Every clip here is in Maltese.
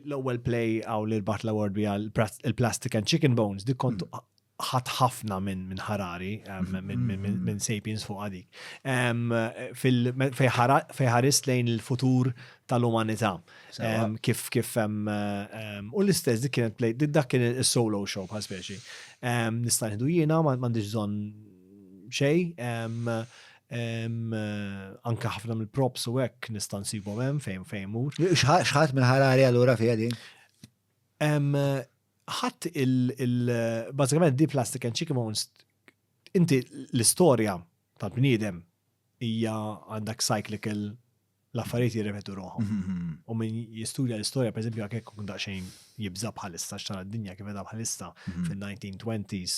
l-ewwel play għaw li rbaħt l-award bija il-Plastic and Chicken Bones, dik kont ħadd ħafna minn Harari, minn Sapiens fuq għadik. Fej ħares lejn il-futur tal-umanità. Kif u l-istess dik kienet play, dak kien il-solo show bħal speċi. Nista' nieħdu jiena m'għandix bżonn xejn, anke ħafna mill-props u hekk nista' nsibhom hemm fejn mur. X'ħadd minn Harari allura fiha din? ħadd bażikament di Plastic and Chicken Bones, inti l-istorja tal-bniedem hija għandak cyclical l-affarijiet jirrepetu ruħhom. U min jistudja l-istorja, pereżempju jekk kun daqsxejn jibża bħalissa x'tara d-dinja kif edha bħalissa fil-1920s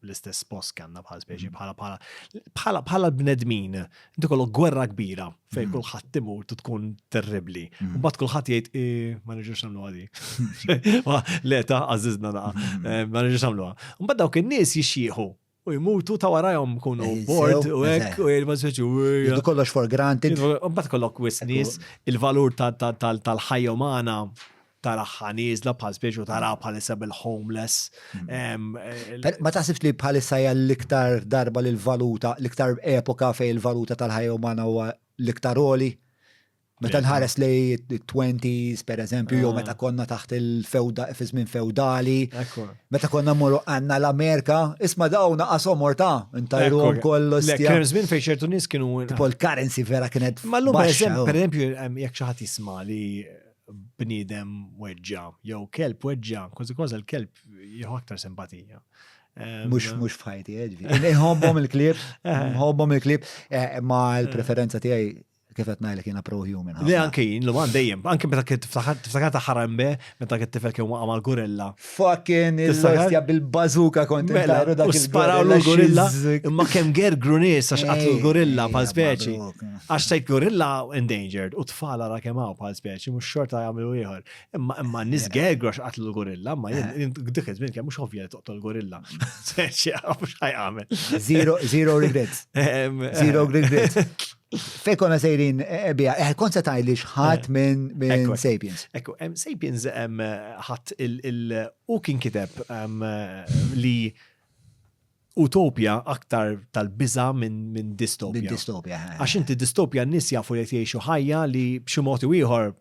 l-istess post kanna bħal speċi bħala bnedmin. Inti kollok gwerra kbira fejn kulħadd timut u tkun terribli. U mbagħad kulħadd jgħid ma nirġux nagħmlu għadi. Leta għażiżna daqa. Ma nirġux nagħmluha. U mbagħad dawk in-nies jixjieħu u jmutu ta' warajhom kunu bored u hekk u jgħid ma speċi. Jgħidu kollox for granted. U mbagħad kollok wis nies il-valur tal-ħajja umana tara ħaniżla bħal speċi u tara bħalissa bil-homeless. Ma taħsibx li bħalissa hija l-iktar darba l-valuta, l-iktar epoka fej il-valuta tal-ħajja umana huwa l-iktar oli? Meta nħares li 20s per eżempju, jew meta konna taħt il-żmien feudali, meta konna mmorru għandna l-Amerika, isma' dawn naqashom morta, intajruhom kollox. Kien żmien fejn ċertu nies kienu tipo l-currency vera kienet. Ma llum pereżempju jekk xi ħadd jisma' li bniedem weġġa, jew kelb weġġa, kważi l-kelb jieħu aktar simpatija. Mhux f'ħajti, nħobbhom il-klieb, ma l-preferenza tiegħi kif qed ngħidlek jiena pro-human. Le anke jien l dejjem, anke meta tiftakar ta' Harambe, meta kien tifel kien waqgħa mal-gorilla. Fucking il-lostja bil-bażuka kont intajru dak sparaw l-gorilla, imma kemm gergru nies għax qatlu l-gorilla bħal speċi. Għax tajt gorilla endangered u tfal ara kemm hawn bħal speċi mhux xorta jagħmlu ieħor. Imma nies gergru għax qatlu l-gorilla, imma dik iż-żmien kemm mhux ovvja li toqtol gorilla. Speċi mhux ħajqamel. Zero regrets. Zero regrets. Fej konna sejrin bija, kont se tajli xħat minn Sapiens. Ekku, Sapiens ħadd u kien kiteb li utopja aktar tal-biża minn distopja. Distopja. Għax inti distopja n-nies jafu li jgħixu ħajja li b'xi mod ieħor,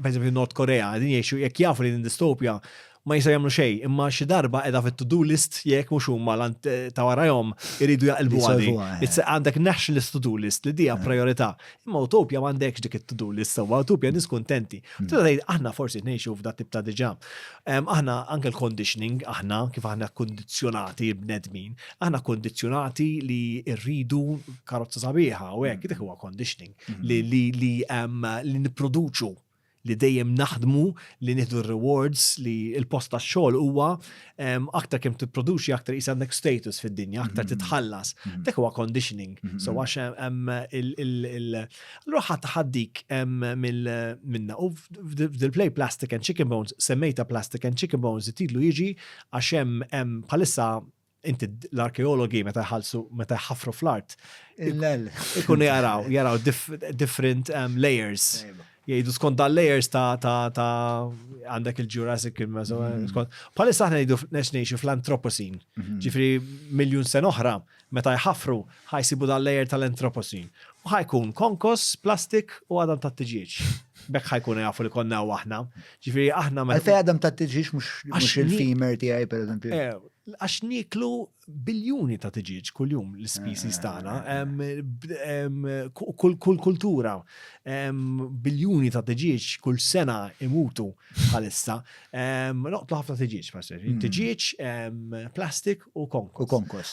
pereżempju Nord Korea, din jgħixu jekk jafu li din distopja ma jisaw jagħmlu xejn, imma xi darba qiegħda fit-to-do list jekk mhux huma ta' warahom iridu jaqilbu għadi. Għandek nationalist to-do list li dija priorità. Imma utopja m'għandekx dik it-to-do list sewwa, utopja nies kuntenti. Aħna forsi ngħixu f'dat tip ta' diġà. Aħna anke l-conditioning, aħna kif aħna kondizzjonati bnedmin, aħna kondizzjonati li rridu karozza sabiħa u hekk dik huwa conditioning li nipproduċu li dejjem naħdmu li nieħdu rewards li l-post tax-xogħol huwa aktar kemm tipproduċi aktar qis għandek status fid-dinja, aktar titħallas. Dak huwa conditioning. So għax allura ħaddik minna u f'dil-play Plastic and Chicken Bones semmejta Plastic and Chicken Bones titlu jiġi għax hemm bħalissa inti l-arkeologi meta jħaffru fl-art ikunu jaraw different layers. Jgħidu skont dal-layers ta' għandek il-Jurassic, palissa aħna jgħidu ngħixu fl-Anthropocene. Ġifri miljun sen oħra, meta jħaffru ħajsibu dal-layer tal-Anthropocene. U ħajkun konkos, plastik u għadam ta' t-tġieġ. Bekk ħajkun jafu li konna u aħna. Ġifri aħna għalfej għadam ta' t-tġieġ mux il-femur tiegħi per eżempju. Għax niklu biljuni ta' tiġiġ kull-jum l-species tagħna, kull kultura, biljuni ta' tiġiġ kull sena imutu bħalissa, noqtlu ħafna tiġiġ, tiġiġ, plastik u konkos.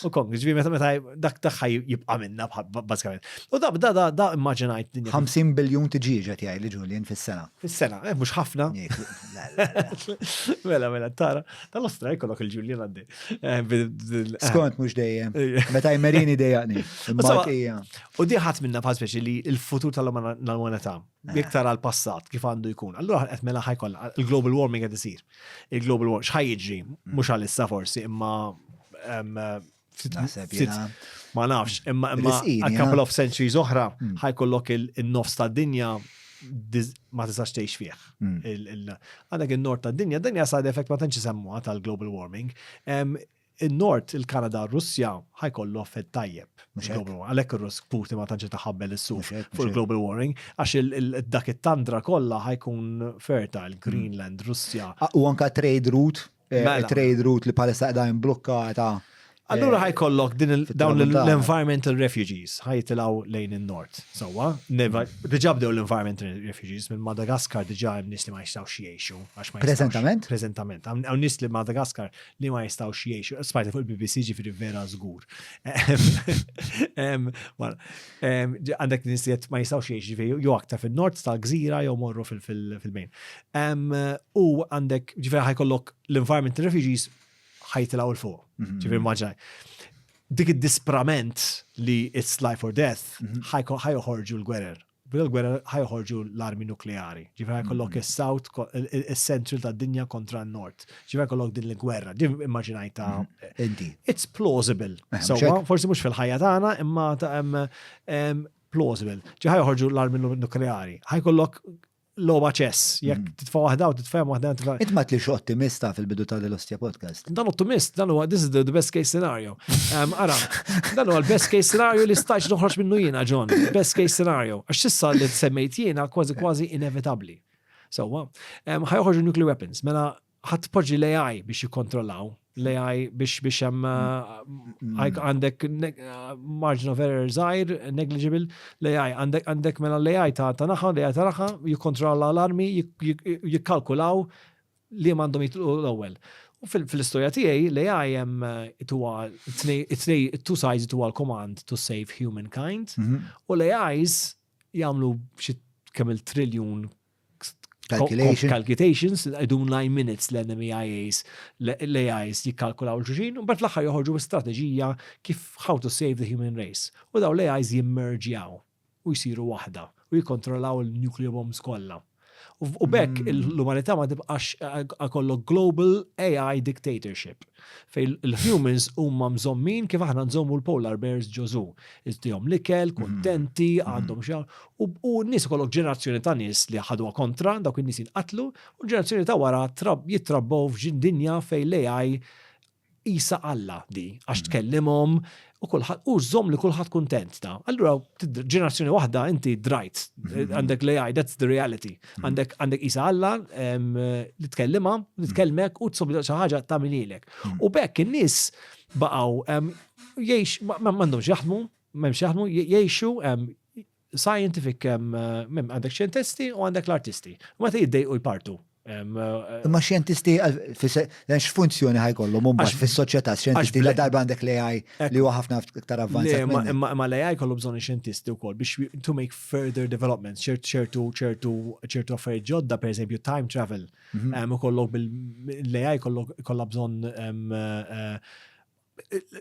U konkos. Ġivi meta dak jibqa' minna bażikament. U da immaġinajt dinja. 50 biljun tiġiġ qed jgħid li Julian fis-sena. Fis-sena, mhux ħafna. Mela tara, tal-ostra jkollok il-Julian għaddi. Skont mhux dejjem. Meta jmerini dejjaqni. U di ħadd minna bħal speċi li l-futur tal-umanità jekk tara l-passat kif għandu jkun. Allura qed mela ħajkollha il-global warming qed isir. Il-global warming x'ħajjiġri mhux għalissa forsi imma ma nafx imma a couple of centuries oħra ħajkollok il-nofs tad-dinja ma tistax tgħix fih. Għandek in-nord tad-dinja, dinja side effect ma tantx isemmuha tal-global warming. Il-nord, il-Kanada, Russja ħajkollu effett tajjeb. Għalhekk ir-Russ Putin ma tantx taħabbel is-suq fuq il-global warming għax dak it-tandra kollha ħajkun fertile, Greenland, Russja. U anka trade route li palissa qegħda mblukkata. Allura ħajkollok dawn l-environmental refugees ħajtilgħu lejn in-nord. Sewwa, diġà bdew l-environmental refugees minn Madagaskar diġà hemm nies li ma jistgħux jgħixu għax ma Preżentament? Preżentament. Hawn nies li Madagaskar li ma jistgħux jgħixu. Smajta fuq il-BBC ġifieri vera żgur. Għandek nies li ma jistgħux jgħixu ġifieri jew aktar fin-nord tal-gżira jew morru fil-bejn. U għandek ġifieri ħajkollok l-environmental refugees ħajtilgħu l-fuq. Ġifieri maġaj. Dik id-disprament li it's life or death ħajħorġu l-gwerer. Bil-gwerer ħajħorġu l-armi nukleari. Ġifieri ħajkollok is-south, is-central tad-dinja kontra n-nord. Ġifieri ħajkollok din l-gwerra. Ġifieri immaġinajta. It's plausible. So forsi mhux fil-ħajja tagħna imma plausible. Ġifieri ħajħorġu l-armi nukleari. Ħajkollok loba ċess, jekk titfa' waħda u titfhem waħda. Int ma tlix ottimista fil-bidu tal-Ostia podcast. Dan ottimist, dan huwa this is the best case scenario. Ara, dan huwa l-best case scenario li stajx noħroġ minnu jiena, John. Best case scenario. Għax issa li semmejt jiena kważi inevitabbli. Sewwa, ħajħorġu nuclear weapons, mela ħadd poġġi l-AI biex jikkontrollaw, l-AI biex hemm għandek margin of error żgħir, negligible, l-AI għandek mela l-AI ta' naħa, l-AI ta' naħa jikkontrolla l-armi, jikkalkulaw li m'għandhom jitlu l-ewwel. U fil-istorja tiegħi l-AI hemm two sides huwa l-command to save humankind u l-AIs jagħmlu xi kemm il-triljun calculations, għidun 9 minutes l-AIs jikkalkulaw l-ġuġin, u bat l-axħar joħorġu strategija kif how to save the human race. U daw l-AIs jimmerġjaw u jisiru wahda u jikontrollaw il-nuclear bombs kollha. U bekk l-umanità ma tibqax għakollu global AI dictatorship. Fej l-humans huma mżommin kif aħna nżommu l-polar bears ġożu. Iżdihom l-ikel, kontenti, għandhom xar. U n-nies kollok ġenerazzjoni ta' nies li ħadwa kontra, dawk in-nies inqatlu, u ġenerazzjoni ta' wara jitrabbaw f'ġin dinja fej l-AI isa Alla di, għax tkellimhom u żomm li kulħadd kuntent ta'. Allura ġenerazzjoni waħda inti drajt, għandek l-AI, that's the reality. Għandek isa Alla li tkellimha, li tkellmek u tsob xi ħaġa tagħmililek. U bekk in-nies baqgħu jgħix m'għandhomx jaħdmu, m'hemmx jaħdmu, jgħixu scientific għandek xjentisti u għandek l-artisti. U meta jiddejqu jpartu. Ma xjentisti, x'funzjoni ħajkollhom mbagħad fis-soċjetà xjentisti li darba għandek l-AI li huwa ħafna iktar avvanzat. Ma l-AI kollu bżonn xjentisti wkoll biex to make further developments, ċertu affarijiet ġodda, pereżempju time travel. Ukollok bil-AI kollha bżonn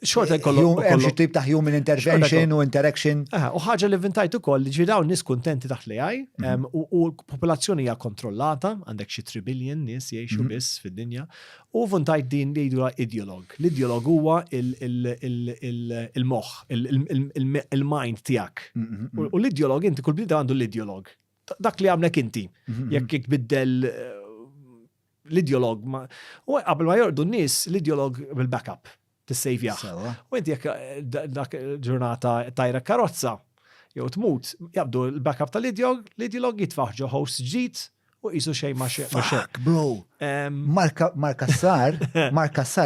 xorta hemm xi tip ta' human intervention u interaction. U ħaġa li inventajt ukoll li ġidaw nies kuntenti taħt l-AI u l-popolazzjoni hija kontrollata, għandek xi 3 billion nies jgħixu biss fid-dinja, u inventajt din li jgħidu ideolog. L-ideolog huwa il-moħħ, il-mind tiegħek. U l-ideolog inti kull bniedem għandu l-ideolog. Dak li għamlek inti. Jekk biddel l-ideolog u qabel ma jordu n-nies l-ideolog bil-backup. T-sejvjaħ. U inti jekk dak ġurnata tajra karozza, jew tmut, jabdu l-backup tal-ideolog jitfaħ ġo host ġdid u jisu xejn ma xejn. Fuck, bro. Mark Assar,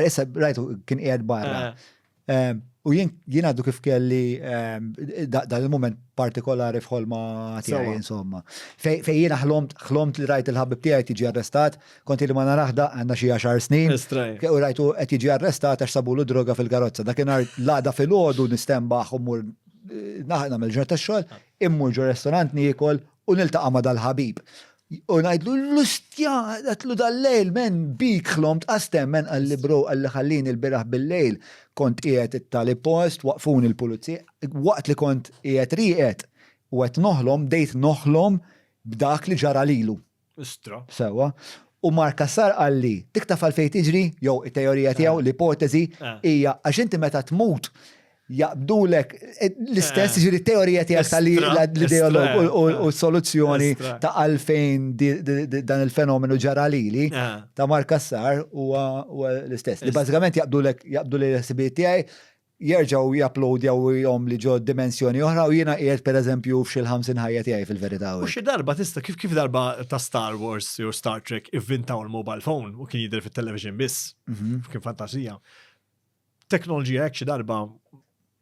issa rajtu kien qiegħed barra. U jien għaddu kif kelli dan il-moment partikolari f'ħolma tiegħi insomma. Fej jiena ħlomt li rajt il-ħabib tiegħi tiġi arrestat, konti li ma naraħda għandna xi 10 snin. U rajtu qed jiġi arrestat għax sabulu droga fil-karozza. Dakinhar laqda fil-għodu nistembaħ u mmur nagħmel ġurnata tax-xogħol, immur ġo restorant niekol u niltaqa' ma' dal-ħabib. U ngħidlu l-ustja, għatlu dal-lejl, men bik ħlomt qastem, men għalli bro għalli ħallini l-biraħ bil-lejl, kont qiegħed it-tali post, waqfuni l-pulizija, waqt li kont qiegħed riqet u qed noħlom, dejt noħlom b'dak li ġara lilu. Istra. Sewa. U Mark Assar għalli, tiktaf għalfejn tiġri, jew it-teorija tiegħu, l-ipotezi hija għax inti meta tmut jaqbdulek l-istess ġiri teorija tiegħek tal-ideolog u soluzzjoni ta' għalfejn dan il-fenomenu ġara lili ta' Markassar u l-istess. Li bażikament jaqbdu l-ħsibiet tiegħi jerġgħu japplodjaw jom li ġo dimensjoni oħra u jiena qiegħed pereżempju f'xi 50 ħajja tiegħi fil-verità. U xi darba tista' kif darba ta' Star Wars jew Star Trek ivvintaw il-mobile phone u kien jidher fit-television biss. Kien fantasija. Teknoloġija hekk xi darba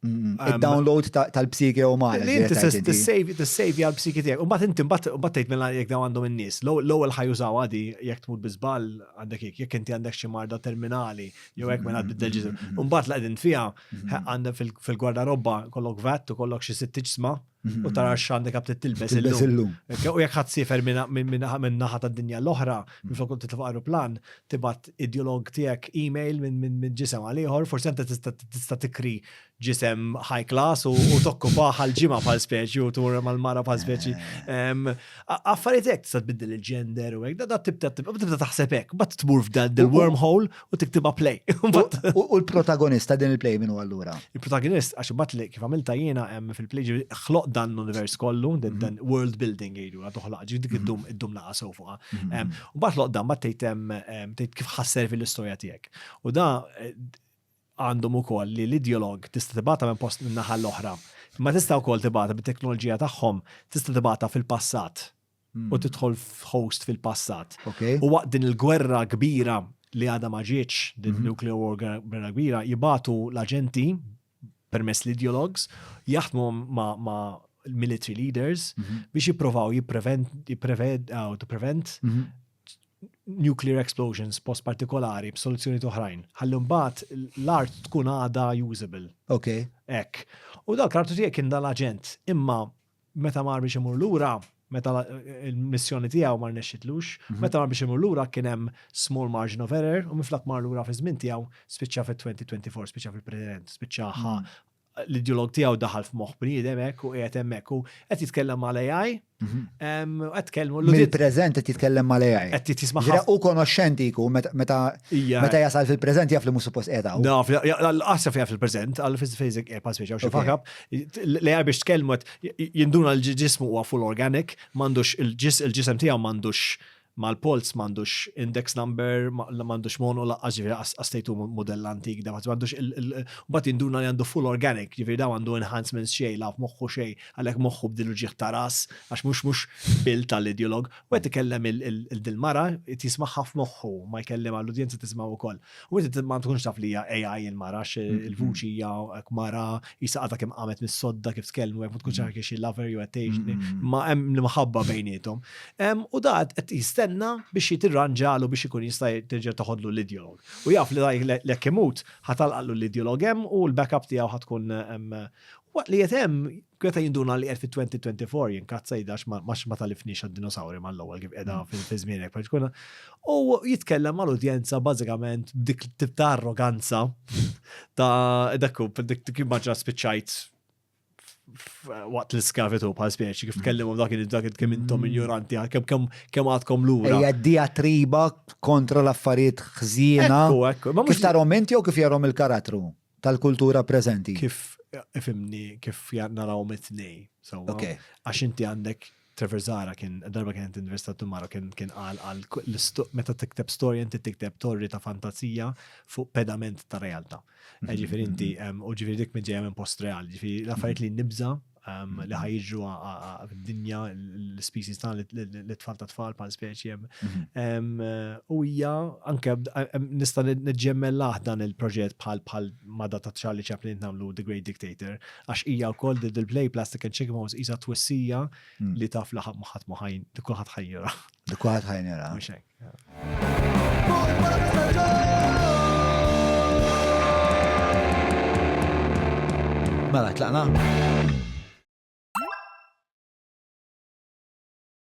il-download tal-psiki umana. T-save għal-psiki tijak. Un bat inti, bat tejt minna jek daw għandhom in-nis. L-ewel ħajużaw għadi, jek tmut bizbal, għandek jek inti għandek xi marda terminali, jew hekk minn għad ġizem. Un bat laqdin fija, għandek fil-gwardarobba kollok vat u kollok xi 6 ġisma, u tara x'għandek għab tilbes illum. U jek ħadd sifer minn naħa tad-dinja l-oħra, minn flok titfa' aeroplan, tibgħat ideolog tiegħek email minn ġisem għal ieħor, forsi anta tista' tikri ġisem high class u tokkupa ħal-ġimgħa bħal speċi u tur mal-mara bħal speċi. Affarijiet hekk tista' tbiddel il-gender u hekk, da tibda taħseb hekk, bat tmur f'dan il-wormhole u tiktibha play. U l-protagonista din il-play minnu allura? Il-protagonist, għax bat li kif għamilta jiena ħloq dan l-univers kollu, dan world building jgħidu, għatoħlaq, dik id-dum laqa sew fuqha. U bat loq dan, bat tgħid kif ħasser fil-istorja tiegħek. U da għandhom ukoll li l-ideolog tista' tibgħatha minn post minn naħa l-oħra. Ma tista' wkoll tibgħatha bit-teknoloġija tagħhom, tista' tibgħatha fil-passat u tidħol f'host fil-passat. U waqt din il-gwerra kbira li għadha ma ġietx, din nuclear war gwerra kbira, jibgħatu l-aġenti permess l-ideologs jaħdmu ma' military leaders biex jippruvaw prevent nuclear explosions post partikolari b'soluzzjoni oħrajn. Ħallu mbagħad l-art tkun għada usable. Hekk. U dak l-artu tiegħek kien dal-aġent, imma meta mar biex imur lura, meta il-missjoni tiegħu ma rnexxitlux, meta mar biex imur lura kien hemm small margin of error u minflok mar lura fi żmien tiegħu spiċċa fit-2024, spiċċa fil-President, spiċċa l-ideolog tiegħu daħal f'moħħ bniedem hekk u qiegħed hemmhekk u qed jitkellem mal-AI. Qed tkellmu mill-preżent qed jitkellem mal-AI. Qed tisma' u konoxxenti jkun meta jasal fil-preżent jaf li mhux suppost qiegħda. No, qasja fiha fil-preżent, għal fiżik qiegħed speċi xi fakab. L-AI biex tkellmu jinduna l-ġismu huwa full organic, m'għandux il-ġisem tiegħu m'għandux mal-pols m'għandux index number, m'għandux mono laqqas ġifieri għastejtu modell antik, da m'għandux mbagħad jinduna li għandu full organic, ġifieri da għandu enhancements xejn la f'moħħu xejn, għalhekk moħħu bdilu ġieħ ta' ras għax mhux bil tal-ideolog, u qed ikellem il-mara tismaħħa f'moħħu, ma jkellem għall-udjenza tisma' wkoll. U inti ma tkunx taf li hija AI il-mara il-vuċi hija mara jisaqata kemm qamet mis-sodda kif tkellmu hekk ma tkunx taf xi lover jew attention, ma hemm l-maħabba bejniethom. U da qed biex jitirranġalu biex ikun jista' terġa' taħodlu l-ideolog. U jaf li l-hekk imut ħatalqallu l-ideolog hemm u l-backup tiegħu ħatkun waqt li qed hemm kweta jinduna li qed fit-2024 jinkazza jdax ma talifniex għad-dinosawri mal-ewwel kif qiegħda fi żmienek. U jitkellem mal-udjenza bażikament b'dik tip ta' arroganza ta' dik immaġna spiċċajt waqt l-skavitu bħal speċi, kif tkellimu dak kemm intom ignoranti, kemm għadkom lura. Hija diatriba kontra l-affarijiet ħżiena. Kif tarhom inti jew kif jarhom il-karattru tal-kultura preżenti? Kif ifimni kif narawhom it-tnej. Għax inti għandek Trevor Zara darba kienet università Tumara kien qal meta tikteb storja inti tikteb torri ta' fantazija fuq pedament ta' realtà. Ġifieri inti u ġifieri dik ġejja minn post reali, ġifieri l-affarijiet li nibża li ħajġu fid-dinja l-species ta' li tfal ta' tfal bħal speċi u hija anke nista' niġġemmel dan il-proġett bħal madda ta' Charlie Chaplin nagħmlu The Great Dictator għax hija wkoll il-play Plastic and Chicken Mouse isa twissija li taf li ħadd ma ħajn li kulħadd ħajjera. Li kulħadd ħajjera. Mhux hekk. Mela tlaqna.